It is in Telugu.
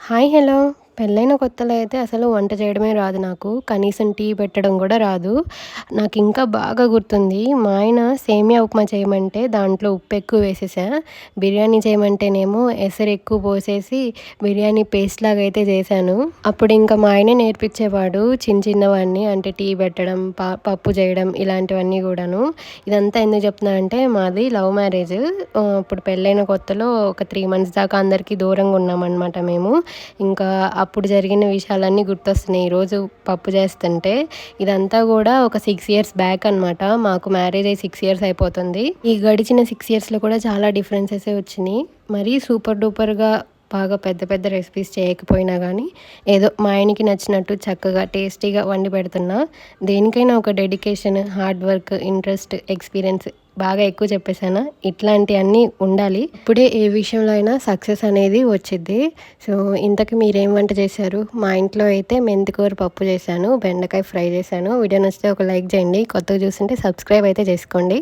Hi hello! పెళ్ళైన కొత్తలో అయితే అసలు వంట చేయడమే రాదు నాకు. కనీసం టీ పెట్టడం గూడా రాదు. నాకింకా బాగా గుర్తుంది. మా ఆయన సేమియా ఉప్మా చేయమంటే దాంట్లో ఉప్పెక్కువ వేసేసా. బిర్యానీ చేయమంటేనేమో ఎసరెక్కువ పోసేసి బిర్యానీ పేస్ట్‌లాగా అయితే చేశాను. అప్పుడింక మా ఆయనే నేర్పించేవాడు చిన్నవన్నీ. అంటే టీ పెట్టడం, పప్పు చేయడం ఇలాంటివన్నీ గూడాను. ఇదంతా ఎందుకు చెప్తున్నానంటే మాది లవ్ మ్యారేజ్. ఇప్పుడు పెళ్ళైన కొత్తలో ఒక 3 మంత్స్ దాకా అందరికీ దూరంగా ఉన్నామనమాట మేము. ఇంకా అప్పుడు జరిగిన విషయాలన్నీ గుర్తొస్తున్నాయి ఈరోజు పప్పు చేస్తుంటే. ఇదంతా గూడా ఒక 6 ఇయర్స్ బ్యాక్ అనమాట. మాకు మ్యారేజ్ అయ్యి 6 ఇయర్స్ అయిపోతుంది. ఈ గడిచిన 6 ఇయర్స్‌లో కూడా చాలా డిఫరెన్సెసే వచ్చినియి. మరీ సూపర్ డూపర్‌గా బాగా పెద్ద పెద్ద రెసిపీస్ చేయకపోయినా గానీ, ఏదో మా ఆయనకి నచ్చినట్టు చక్కగా టేస్టీగా వండి పెడుతున్నా. దేనికైనా ఒక dedication, hard work, interest, experience బాగా ఎక్కువ చెప్పేసానా? ఇట్లాంటియన్నీ ఉండాలి. ఇప్పుడే ఏ విషయంలో అయినా సక్సెస్ అనేది వచ్చిద్ది. సో, ఇంతకి మీరేం వంట చేశారు? మా ఇంట్లో అయితే మెంతికూర పప్పు చేశాను, బెండకాయ ఫ్రై చేశాను. వీడియో నచ్చితే ఒక లైక్ చేయండి. కొత్తగా చూస్తుంటే సబ్స్క్రైబ్ అయితే చేసుకోండి.